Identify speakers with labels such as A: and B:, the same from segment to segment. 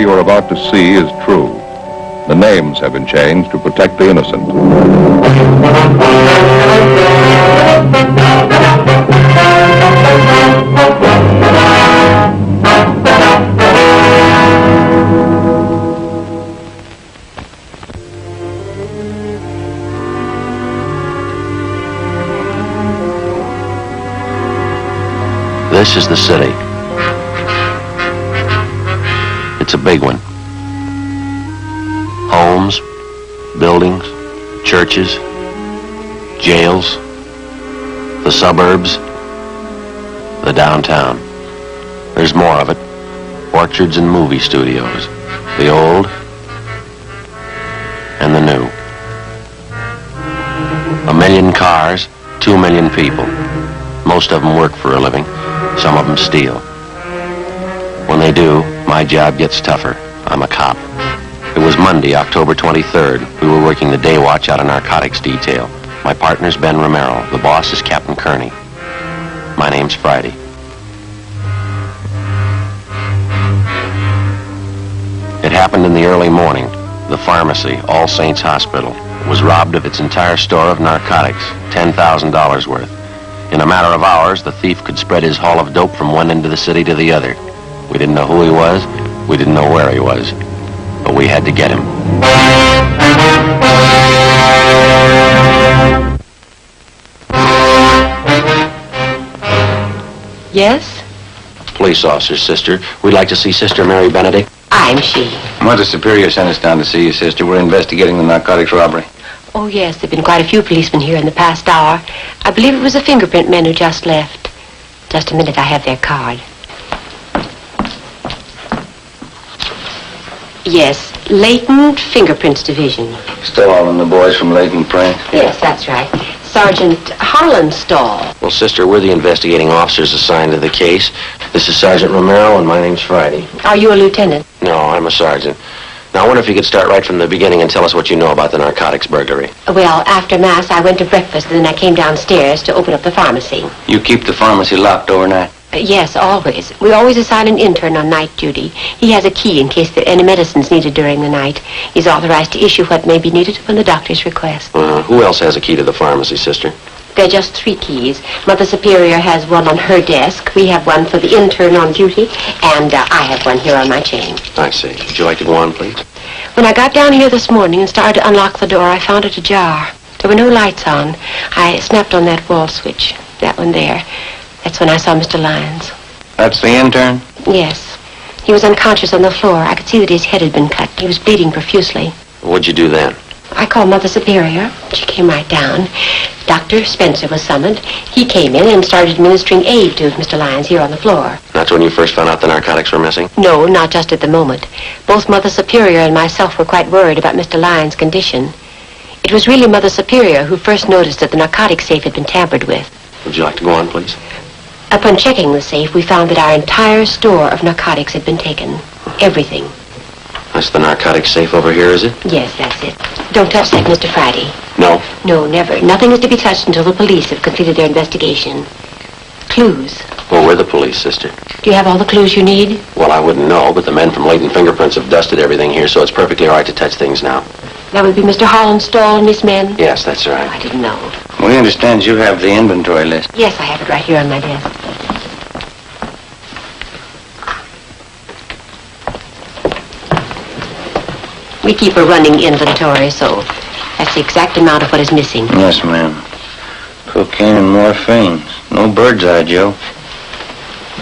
A: you are about to see is true. The names have been changed to protect the innocent.
B: This is the city. It's a big one. Homes, buildings, churches, jails, the suburbs, the downtown. There's more of it. Orchards and movie studios. The old and the new. 1 million cars, 2 million people. Most of them work for a living. Some of them steal. When they do, my job gets tougher. I'm a cop. It was Monday, October 23rd. We were working the day watch out of narcotics detail. My partner's Ben Romero. The boss is Captain Kearney. My name's Friday. It happened in the early morning. The pharmacy, All Saints Hospital, was robbed of its entire store of narcotics, $10,000 worth. In a matter of hours, the thief could spread his haul of dope from one end of the city to the other. We didn't know who he was. We didn't know where he was. But we had to get him.
C: Yes?
B: Police officer, sister. We'd like to see Sister Mary Benedict.
C: I'm she.
D: Mother Superior sent us down to see you, sister. We're investigating the narcotics robbery.
C: Oh, yes, there have been quite a few policemen here in the past hour. I believe it was the fingerprint men who just left. Just a minute, I have their card. Yes, Latent Fingerprints Division.
D: Still all in the boys from Latent Print?
C: Yes, that's right. Sergeant Harlanstall.
B: Well, sister, we're the investigating officers assigned to the case. This is Sergeant Romero, and my name's Friday.
C: Are you a lieutenant?
B: No, I'm a sergeant. Now, I wonder if you could start right from the beginning and tell us what you know about the narcotics burglary.
C: Well, after Mass, I went to breakfast, and then I came downstairs to open up the pharmacy.
D: You keep the pharmacy locked overnight?
C: Yes, always. We always assign an intern on night duty. He has a key in case there are any medicines needed during the night. He's authorized to issue what may be needed upon the doctor's request.
B: Who else has a key to the pharmacy, sister?
C: There are just 3 keys. Mother Superior has one on her desk. We have one for the intern on duty, and I have one here on my chain.
B: I see. Would you like to go on, please?
C: When I got down here this morning and started to unlock the door, I found it ajar. There were no lights on. I snapped on that wall switch, that one there. That's when I saw Mr. Lyons.
D: That's the intern?
C: Yes. He was unconscious on the floor. I could see that his head had been cut. He was bleeding profusely.
B: What'd you do then?
C: I called Mother Superior. She came right down. Dr. Spencer was summoned. He came in and started administering aid to Mr. Lyons here on the floor.
B: That's when you first found out the narcotics were missing?
C: No, not just at the moment. Both Mother Superior and myself were quite worried about Mr. Lyons' condition. It was really Mother Superior who first noticed that the narcotics safe had been tampered with.
B: Would you like to go on, please?
C: Upon checking the safe, we found that our entire store of narcotics had been taken. Everything.
B: That's the narcotics safe over here, is it?
C: Yes, that's it. Don't touch that, Mr. Friday.
B: No.
C: No, never. Nothing is to be touched until the police have completed their investigation. Clues.
B: Well, we're the police, sister.
C: Do you have all the clues you need?
B: Well, I wouldn't know, but the men from Latent Fingerprints have dusted everything here, so it's perfectly all right to touch things now.
C: That would be Mr. Harlanstall and his men?
B: Yes, that's right.
C: I didn't know.
D: We understand you have the inventory list.
C: Yes, I have it right here on my desk. We keep a running inventory, so that's the exact amount of what is missing.
D: Yes, ma'am. Cocaine and morphine. No bird's eye, Joe.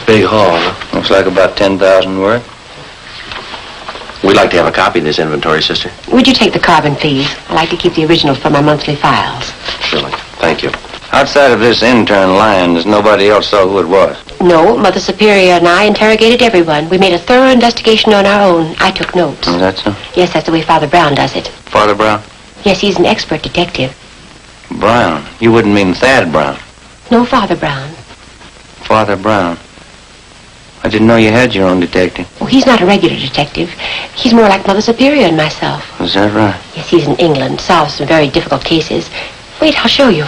B: Big haul, huh?
D: Looks like about 10,000 worth.
B: We'd like to have a copy of this inventory, sister.
C: Would you take the carbon, please? I like to keep the original for my monthly files.
B: Surely. Thank you.
D: Outside of this intern Lyons, nobody else saw who it was.
C: No, Mother Superior and I interrogated everyone. We made a thorough investigation on our own. I took notes.
D: Is that so?
C: Yes, that's the way Father Brown does it.
D: Father Brown?
C: Yes, he's an expert detective.
D: Brown? You wouldn't mean Thad Brown?
C: No, Father Brown.
D: Father Brown. I didn't know you had your own detective.
C: Oh, he's not a regular detective. He's more like Mother Superior and myself.
D: Is that right?
C: Yes, he's in England, solves some very difficult cases. Wait, I'll show you.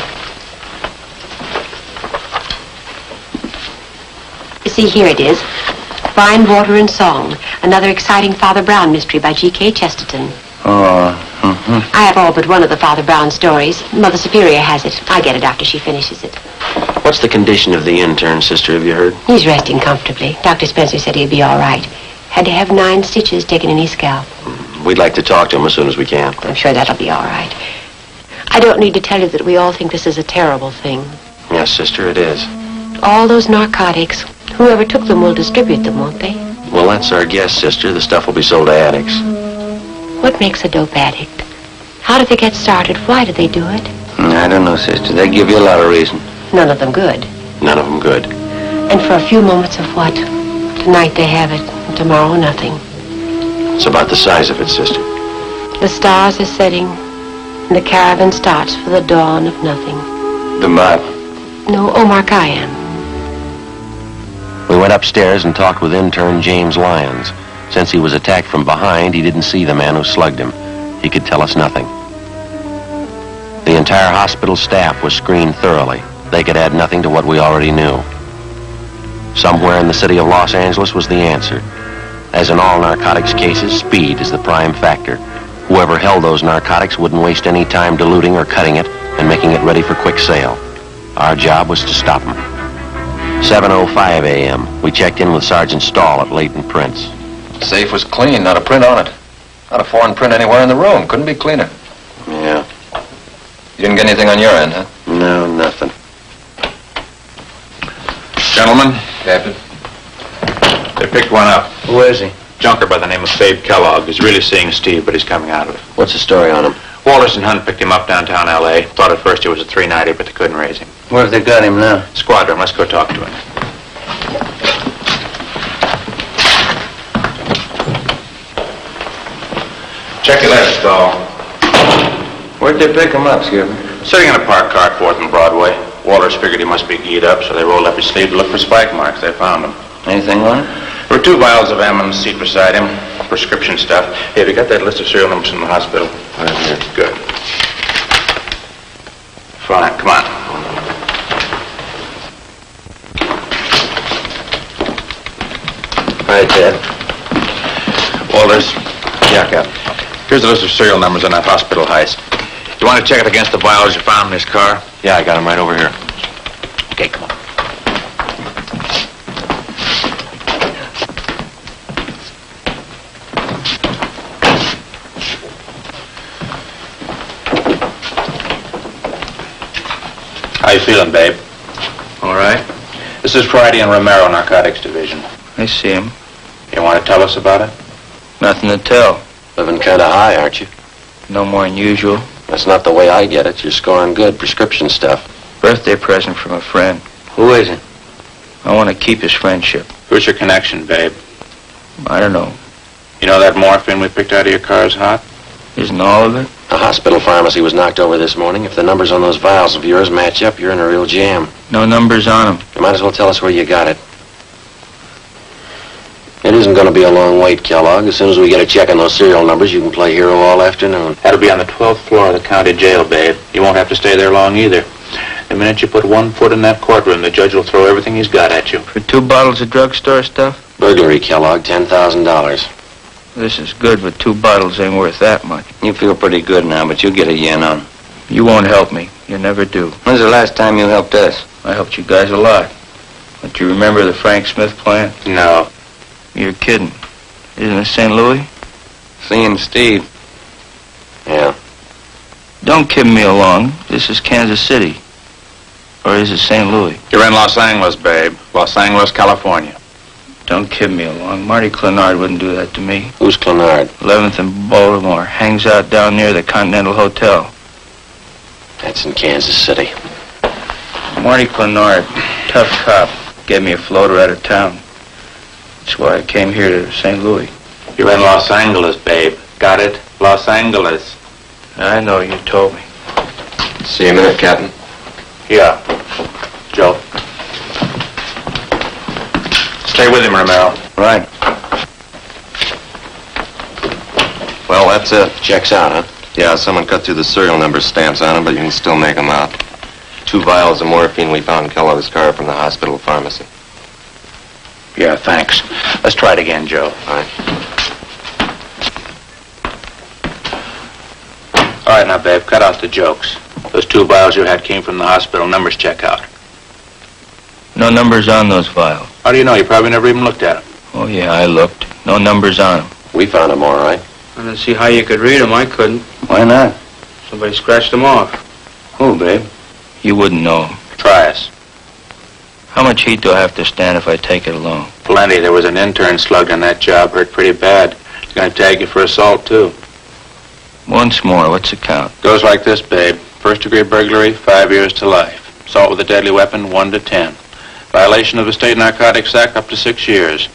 C: You see, here it is. Wine, Water, and Song. Another exciting Father Brown mystery by G.K. Chesterton. I have all but one of the Father Brown stories. Mother Superior has it. I get it after she finishes it.
B: What's the condition of the intern, sister? Have you heard?
C: He's resting comfortably. Dr. Spencer said he'd be all right. Had to have 9 stitches taken in his scalp.
B: We'd like to talk to him as soon as we can.
C: I'm sure that'll be all right. I don't need to tell you that we all think this is a terrible thing.
B: Yes, sister, it is.
C: All those narcotics. Whoever took them will distribute them, won't they?
B: Well, that's our guess, sister. The stuff will be sold to addicts.
C: What makes a dope addict? How did they get started? Why did they do it?
D: I don't know, sister. They give you a lot of reason.
C: None of them good.
B: None of them good.
C: And for a few moments of what? Tonight they have it, and tomorrow nothing.
B: It's about the size of it, sister.
C: The stars are setting, and the caravan starts for the dawn of nothing.
D: The Bible.
C: No, Omar Khayyam.
B: We went upstairs and talked with intern James Lyons. Since he was attacked from behind, he didn't see the man who slugged him. He could tell us nothing. The entire hospital staff was screened thoroughly. They could add nothing to what we already knew. Somewhere in the city of Los Angeles was the answer. As in all narcotics cases, speed is the prime factor. Whoever held those narcotics wouldn't waste any time diluting or cutting it and making it ready for quick sale. Our job was to stop them. 7:05 a.m. We checked in with Sergeant Stahl at Leighton Prince.
E: The safe was clean, not a print on it. Not a foreign print anywhere in the room. Couldn't be cleaner.
B: Yeah.
E: You didn't get anything on your end, huh?
B: No, nothing.
F: Gentlemen,
E: Captain?
F: they picked one up.
D: Who is he?
F: Junker by the name of Babe Kellogg. He's really seeing Steve, but he's coming out of it.
B: What's the story on him?
F: Walters and Hunt picked him up downtown L.A. Thought at first he was a 390, but they couldn't raise him.
D: Where have they got him now?
F: Squadron, let's go talk to him. Check your letters, Stahl.
D: Where'd they pick him up, Skipper?
F: Sitting in a parked car at 4th and Broadway. Walters figured he must be keyed up, so they rolled up his sleeve to look for spike marks. They found him.
D: Anything on it?
F: There were 2 vials of ammo in the seat beside him. Prescription stuff. Hey, have you got that list of serial numbers from the hospital?
B: Right here.
F: Good. Fine, come on.
B: Right, Ted.
F: Walters. Yeah, Cap. Here's the list of serial numbers on that hospital heist. You want to check it against the vials you found in his car?
B: Yeah, I got him right over here.
F: Okay, come on. How you feeling, babe?
D: All right.
F: This is Friday and Romero Narcotics Division.
D: I see him.
F: You want to tell us about it?
D: Nothing to tell.
B: Living kind of high, aren't you?
D: No more than usual.
B: That's not the way I get it. You're scoring good prescription stuff.
D: Birthday present from a friend.
B: Who is it?
D: I want to keep his friendship.
F: Who's your connection, babe?
D: I don't know.
F: You know that morphine we picked out of your car is hot?
D: Isn't all of it?
B: The hospital pharmacy was knocked over this morning. If the numbers on those vials of yours match up, you're in a real jam.
D: No numbers on him.
B: You might as well tell us where you got it. It isn't going to be a long wait, Kellogg. As soon as we get a check on those serial numbers, you can play hero all afternoon.
F: That'll be on the 12th floor of the county jail, babe. You won't have to stay there long either. The minute you put 1 foot in that courtroom, the judge will throw everything he's got at you.
D: For 2 bottles of drugstore stuff?
B: Burglary, Kellogg, $10,000.
D: This is good, but 2 bottles ain't worth that much.
E: You feel pretty good now, but you'll get a yen on.
D: You won't help me. You never do.
E: When's the last time you helped us?
D: I helped you guys a lot. Don't you remember the Frank Smith plant?
F: No.
D: You're kidding. Isn't it St. Louis?
E: Seeing Steve.
B: Yeah.
D: Don't kid me along. This is Kansas City. Or is it St. Louis?
F: You're in Los Angeles, babe. Los Angeles, California.
D: Don't kid me along. Marty Clenard wouldn't do that to me.
B: Who's Clenard?
D: 11th and Baltimore. Hangs out down near the Continental Hotel.
B: That's in Kansas City.
D: Marty Clenard, tough cop, gave me a floater out of town. That's why I came here to St. Louis.
F: You're in Los Angeles, babe. Got it? Los Angeles.
D: I know, you told me.
B: See you in a minute, Captain.
F: Yeah. Joe. Stay with him, Romero.
E: Right. Well, that's it.
B: Checks out, huh?
E: Yeah, someone cut through the serial number stamps on them, but you can still make them out. 2 vials of morphine we found in Kellogg's car from the hospital pharmacy.
F: Yeah, thanks. Let's try it again, Joe.
B: All right.
F: All right, now, babe, cut out the jokes. Those 2 vials you had came from the hospital. Numbers check out.
D: No numbers on those vials.
F: How do you know? You probably never even looked at them.
D: Oh, yeah, I looked. No numbers on them.
B: We found them all right.
D: I didn't see how you could read them. I couldn't.
F: Why not?
D: Somebody scratched them off.
F: Who, babe?
D: You wouldn't know 'em.
F: Try us.
D: How much heat do I have to stand if I take it alone?
F: Plenty. There was an intern slugged on that job. Hurt pretty bad. He's going to tag you for assault, too.
D: Once more, what's the count?
F: Goes like this, babe. First-degree burglary, 5 years to life. Assault with a deadly weapon, 1 to 10. Violation of the State Narcotics Act, up to 6 years.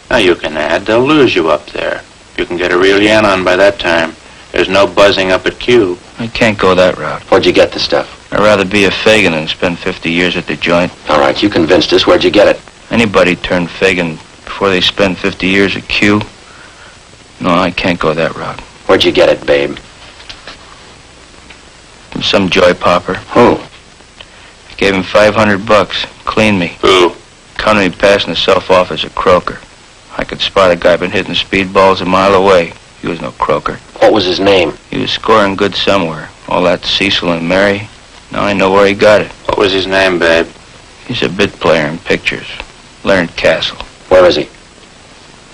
F: Now you can add. They'll lose you up there. You can get a real yen on by that time. There's no buzzing up at Q.
D: I can't go that route.
B: Where'd you get the stuff?
D: I'd rather be a Fagin than spend 50 years at the joint.
B: All right, you convinced us. Where'd you get it?
D: Anybody turn Fagin before they spend 50 years at Q? No, I can't go that route.
B: Where'd you get it, babe?
D: From some joy popper.
B: Who?
D: I gave him $500. Cleaned me.
F: Who?
D: Counted me passing himself off as a croaker. I could spot a guy been hitting speedballs a mile away. He was no croaker.
B: What was his name?
D: He was scoring good somewhere. All that Cecil and Mary. Now I know where he got it.
F: What was his name, babe?
D: He's a bit player in pictures. Leonard Castle.
B: Where is he?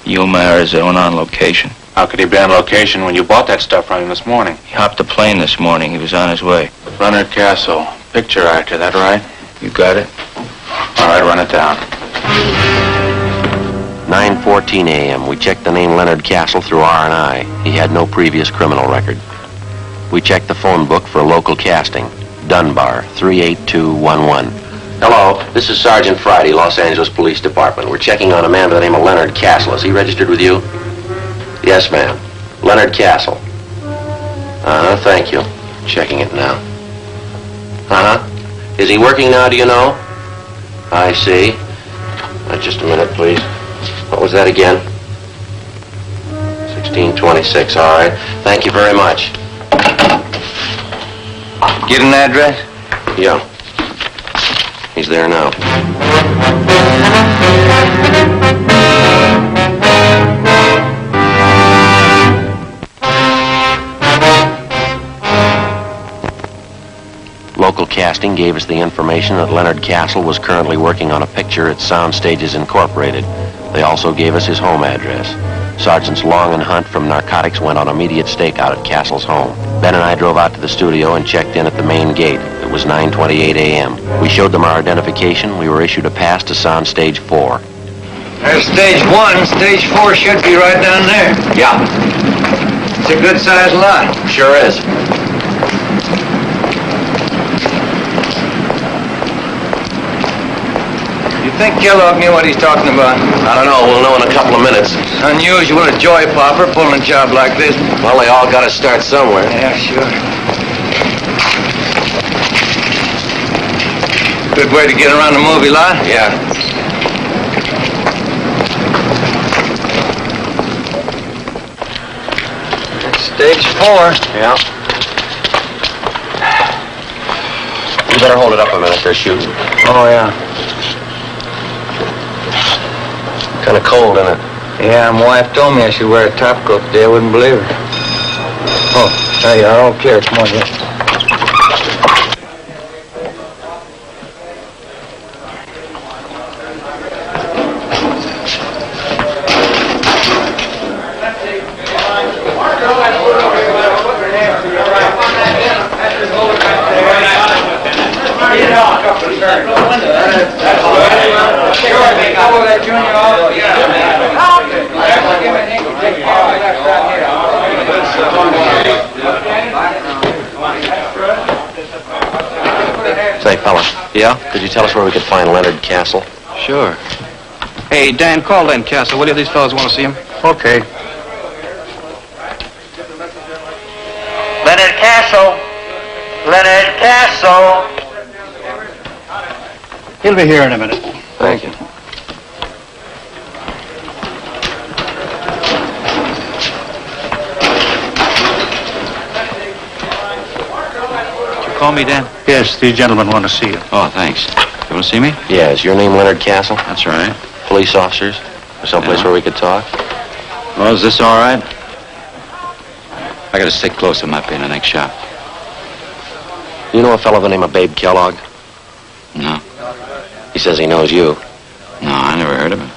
D: Yuma, Arizona, on location.
F: How could he be on location when you bought that stuff from him this morning?
D: He hopped a plane this morning. He was on his way.
F: Leonard Castle. Picture actor, that right?
D: You got it?
F: All right, run it down.
B: 9:14 a.m. We checked the name Leonard Castle through R&I. He had no previous criminal record. We checked the phone book for a local casting. Dunbar, 38211. Hello, this is Sergeant Friday, Los Angeles Police Department. We're checking on a man by the name of Leonard Castle. Is he registered with you? Yes, ma'am. Leonard Castle. Thank you. Checking it now. Is he working now, do you know? I see. Just a minute, please. What was that again? 1626, all right. Thank you very much.
D: Get an address?
B: Yeah. He's there now. Local casting gave us the information that Leonard Castle was currently working on a picture at Sound Stages Incorporated. They also gave us his home address. Sergeants Long and Hunt from Narcotics went on immediate stakeout at Castle's home. Ben and I drove out to the studio and checked in at the main gate. It was 9:28 a.m. We showed them our identification. We were issued a pass to Sound Stage 4.
G: There's stage 1. Stage 4 should be right down there.
B: Yeah,
G: It's a good-sized lot.
B: sure is.
G: You think Kellogg knew what he's talking about?
B: I don't know. We'll know in a couple of minutes.
G: It's unusual, a joy popper pulling a job like this.
B: Well, they all got to start somewhere.
G: Yeah, sure. Good way to get around the movie lot.
B: Yeah.
G: Stage 4.
B: Yeah. You better hold it up a minute. They're shooting.
G: Oh, yeah.
B: Kind of cold, isn't it?
G: Yeah, my wife told me I should wear a top coat today. I wouldn't believe her. Oh, there you are. All clear. Come on, here.
B: Say, fella. Yeah? Could you tell us where we could find Leonard Castle?
D: Sure. Hey, Dan, call Len Castle. What do these fellas want to see him?
G: Okay.
H: Leonard Castle! Leonard Castle!
G: He'll be here in a minute.
B: Thank you.
D: Call me, Dan.
G: Yes, these gentlemen want to see you.
D: Oh, thanks. You want to see me?
B: Yeah, is your name Leonard Castle?
D: That's right.
B: Police officers? Someplace where we could talk?
I: Well, is this all right? I gotta stay close. I might be in the next shop.
B: You know a fellow by the name of Babe Kellogg?
I: No.
B: He says he knows you.
I: No, I never heard of him.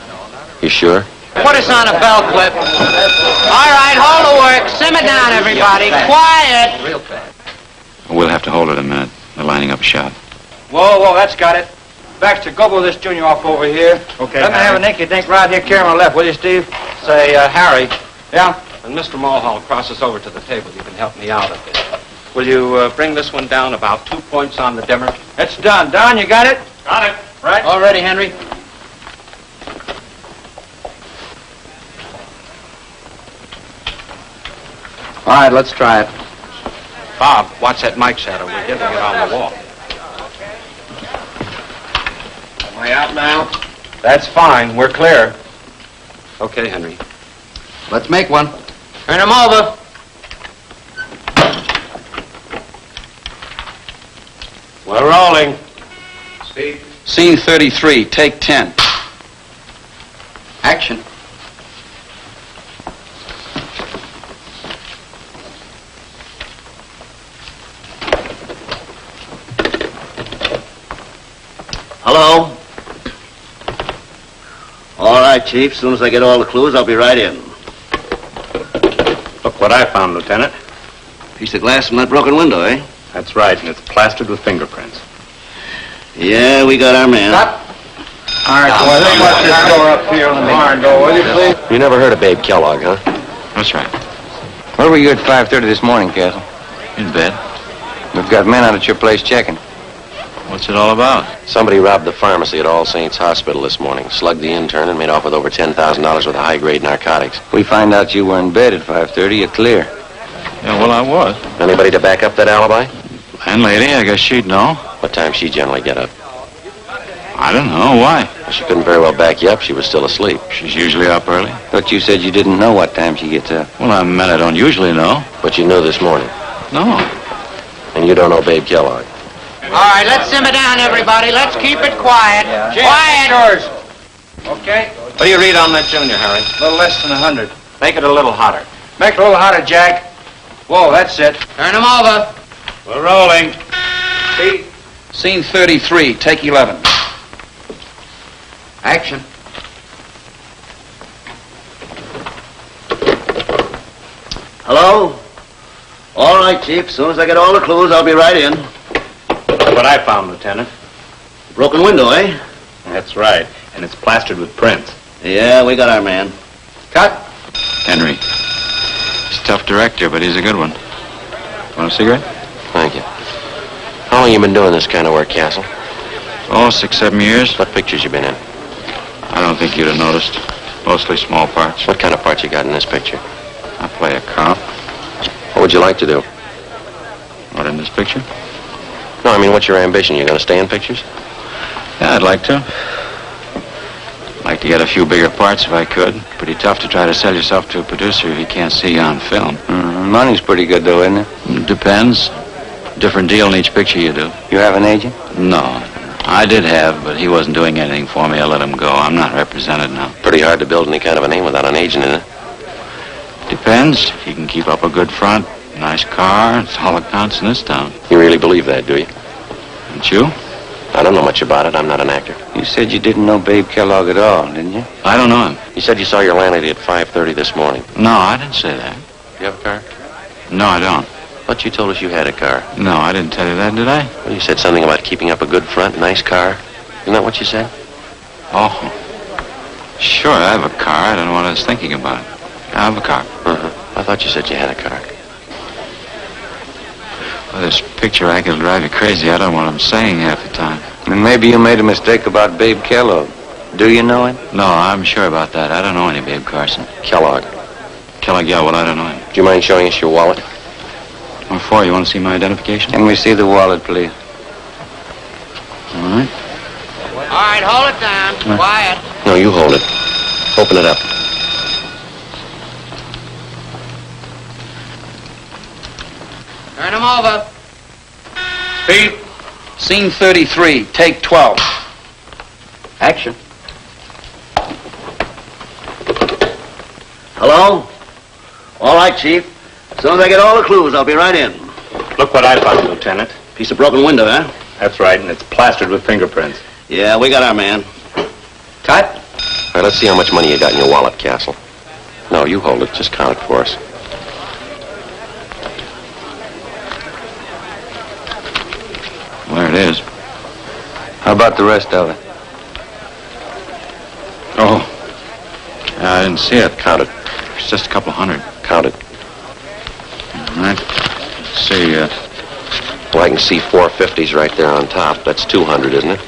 B: You sure?
H: Put us on a bell clip. All right, hold the work. Simmer down, everybody. Quiet.
G: Real fast.
I: We'll have to hold it a minute. They're lining up a shot.
G: Whoa, that's got it. Baxter, go blow this junior off over here.
J: Okay,
G: Let me have a ninky-dink right here, carry my left, will you, Steve?
J: Say, Harry,
G: Yeah?
J: when Mr. Mulhall crosses over to the table, you can help me out a bit. Will you bring this one down about 2 points on the dimmer?
G: It's done. Don, you got it?
J: Got it.
G: Right. All ready, Henry.
J: All right, let's try it. Bob, watch that mic shadow. We're hitting it on the wall. Am I out now?
G: That's fine. We're clear.
J: Okay, Henry. Let's make one.
H: Turn them over.
J: We're rolling.
I: Scene 33, take 10.
J: Action.
K: Hello? All right, Chief. As soon as I get all the clues, I'll be right in.
J: Look what I found, Lieutenant.
K: Piece of glass from that broken window, eh?
J: That's right, and it's plastered with fingerprints.
K: Yeah, we got our man.
G: Stop. All right, boys, let's watch this door up here on the barn door, will you, please?
B: You never heard of Babe Kellogg, huh?
I: That's right.
G: Where were you at 5:30 this morning, Castle?
I: In bed.
G: We've got men out at your place checking.
I: What's it all about?
B: Somebody robbed the pharmacy at All Saints Hospital this morning, slugged the intern, and made off with over $10,000 worth of high-grade narcotics.
G: We find out you were in bed at 5:30, you're clear.
I: Yeah, well, I was.
B: Anybody to back up that alibi?
I: Landlady, I guess she'd know.
B: What time she generally get up?
I: I don't know. Why?
B: Well, she couldn't very well back you up. She was still asleep.
I: She's usually up early.
G: But you said you didn't know what time she gets up.
I: Well, I meant I don't usually know.
B: But you knew this morning.
I: No.
B: And you don't know Babe Kellogg.
H: All right, let's simmer down, everybody. Let's keep it quiet. Quiet.
G: Yours. Okay.
J: What do you read on that junior, Harry?
G: A little less than 100.
J: Make it a little hotter.
G: Make it a little hotter, Jack. Whoa, that's it.
H: Turn them over.
J: We're rolling.
I: Scene 33, take 11.
J: Action.
K: Hello? All right, Chief. As soon as I get all the clues, I'll be right in.
J: Look what I found, Lieutenant.
K: Broken window, eh?
J: That's right, and it's plastered with prints.
K: Yeah, we got our man.
G: Cut.
I: Henry. He's a tough director, but he's a good one. Want a cigarette?
B: Thank you. How long you been doing this kind of work, Castle?
I: Oh, 6, 7 years.
B: What pictures you been in?
I: I don't think you'd have noticed. Mostly small parts.
B: What kind of part you got in this picture?
I: I play a cop.
B: What would you like to do?
I: What, in this picture?
B: No, I mean, what's your ambition? You going to stay in pictures?
I: Yeah, I'd like to. Like to get a few bigger parts if I could. Pretty tough to try to sell yourself to a producer if you can't see you on film.
G: Money's pretty good, though, isn't it?
I: Depends. Different deal in each picture you do.
G: You have an agent?
I: No. I did have, but he wasn't doing anything for me. I let him go. I'm not represented now.
B: Pretty hard to build any kind of a name without an agent in it.
I: Depends. If you can keep up a good front, nice car, it's all that counts in this town.
B: You really believe that, do you?
I: Don't you?
B: I don't know much about it. I'm not an actor.
G: You said you didn't know Babe Kellogg at all, didn't you?
I: I don't know him.
B: You said you saw your landlady at 5:30 this morning.
I: No, I didn't say that.
B: You have a car?
I: No, I don't.
B: But you told us you had a car.
I: No, I didn't tell you that, did I?
B: Well, you said something about keeping up a good front, nice car. Isn't that what you said?
I: Oh. Sure, I have a car. I don't know what I was thinking about. I have a car.
B: Uh-huh. I thought you said you had a car.
I: Well, this picture angle will drive you crazy. I don't know what I'm saying half the time.
G: And maybe you made a mistake about Babe Kellogg. Do you know him?
I: No, I'm sure about that. I don't know any Babe Carson.
B: Kellogg.
I: Kellogg, yeah, well, I don't know him.
B: Do you mind showing us your wallet?
I: What for? You want to see my identification?
G: Can we see the wallet, please?
I: All right.
H: All right, hold it down. Quiet.
B: No, you hold it. Open it up.
H: Turn them over.
I: Speed. Scene 33, take 12.
J: Action.
K: Hello? All right, Chief. As soon as I get all the clues, I'll be right in.
J: Look what I found, Lieutenant.
K: Piece of broken window, huh?
J: That's right, and it's plastered with fingerprints.
K: Yeah, we got our man.
B: Cut. All right, let's see how much money you got in your wallet, Castle. No, you hold it. Just count it for us.
I: There it is.
G: How about the rest of it?
I: Oh. I didn't see it.
B: Count it.
I: It's just a couple hundred.
B: Count it.
I: All right. Let's see,
B: Well, I can see 450s right there on top. That's 200, isn't it?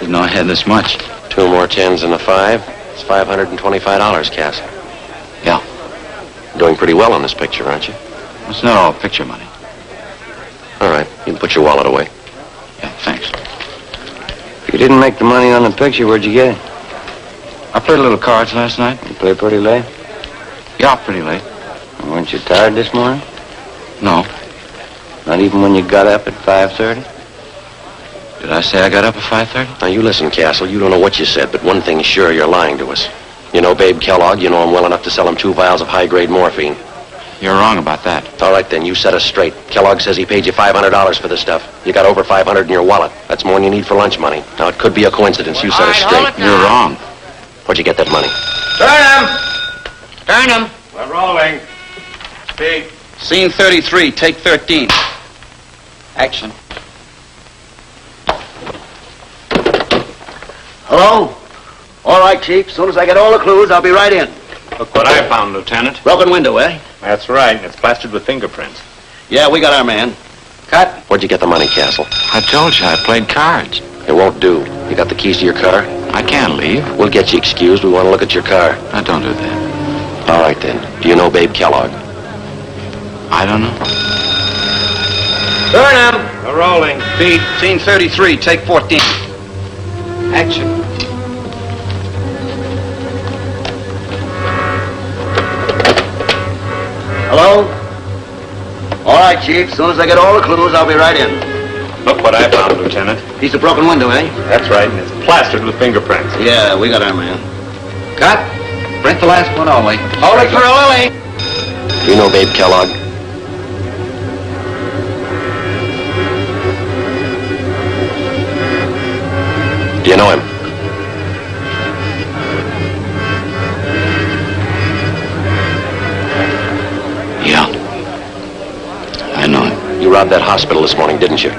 I: didn't know I had this much.
B: 2 more 10s and a 5. It's $525, Castle.
I: Yeah.
B: Doing pretty well on this picture, aren't you?
I: It's not all picture money.
B: All right. You can put your wallet away.
I: Yeah, thanks.
G: If you didn't make the money on the picture, where'd you get it?
I: I played a little cards last night.
G: You play pretty late?
I: Yeah, pretty late.
G: Weren't you tired this morning?
I: No.
G: Not even when you got up at 5:30?
I: Did I say I got up at 5:30?
B: Now, you listen, Castle. You don't know what you said, but one thing's sure, you're lying to us. You know Babe Kellogg. You know him well enough to sell him 2 vials of high-grade morphine.
I: You're wrong about that.
B: All right, then. You set us straight. Kellogg says he paid you $500 for this stuff. You got over $500 in your wallet. That's more than you need for lunch money. Now, it could be a coincidence. You set us straight.
I: You're wrong.
B: Where'd you get that money?
H: Turn him! Turn him!
J: We're rolling. Speed.
H: Scene 33, take 13. Action.
K: Hello? All right, Chief. As soon as I get all the clues, I'll be right in.
J: Look what I found, Lieutenant.
K: Broken window, eh?
J: That's right, and it's plastered with fingerprints.
K: Yeah, we got our man.
H: Cut.
B: Where'd you get the money, Castle?
I: I told you I played cards.
B: It won't do. You got the keys to your car?
I: I can't leave.
B: We'll get you excused. We want to look at your car.
I: I don't do that.
B: All right, then. Do you know Babe Kellogg?
I: I don't know.
H: Turn him!
J: We're rolling.
H: Speed. Scene 33, take 14. Action.
K: Hello? All right, Chief. As soon as I get all the clues, I'll be right in.
J: Look what I found, Lieutenant.
K: Piece of broken window, eh?
J: That's right, and it's plastered with fingerprints.
K: Yeah, we got our man.
H: Cut. Print the last one only. Hold it for a lily.
B: Do you know Babe Kellogg? Do you know him?
I: Yeah. I know him.
B: You robbed that hospital this morning, didn't you?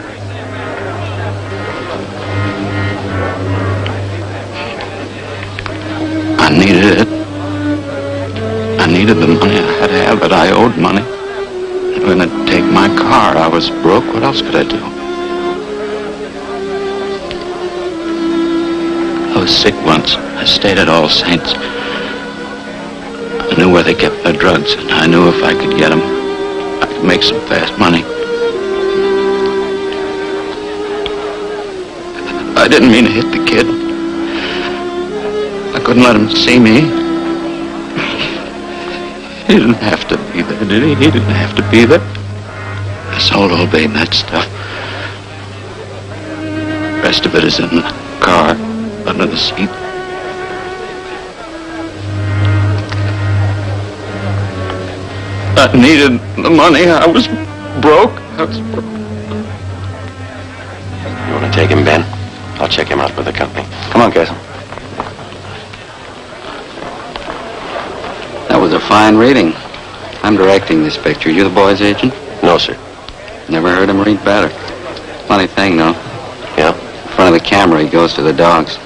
I: I needed it. I needed the money. I had to have it. I owed money. They were going to take my car. I was broke. What else could I do? I was sick once. I stayed at All Saints. I knew where they kept their drugs, and I knew if I could get them, I could make some fast money. I didn't mean to hit the kid. I couldn't let him see me. He didn't have to be there, did he? He didn't have to be there. I sold old Babe that stuff. The rest of it is in the car, under the seat. I needed the money. I was broke.
B: You want to take him, Ben? I'll check him out for the company.
G: Come on, Castle.
L: That was a fine reading. I'm directing this picture. You the boy's agent?
B: No, sir.
L: Never heard him read better. Funny thing, though.
B: Yeah?
L: In front of the camera, he goes to the dogs.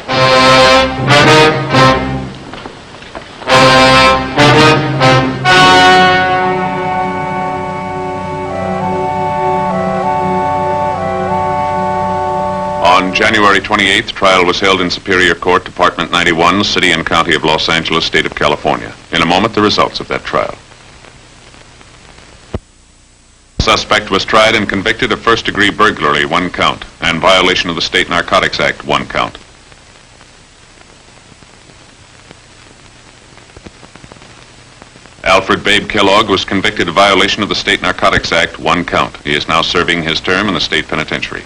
A: On January 28th, trial was held in Superior Court, Department 91, City and County of Los Angeles, State of California. In a moment, the results of that trial. The suspect was tried and convicted of first-degree burglary, 1 count, and violation of the State Narcotics Act, 1 count. Alfred Babe Kellogg was convicted of violation of the State Narcotics Act, 1 count. He is now serving his term in the state penitentiary.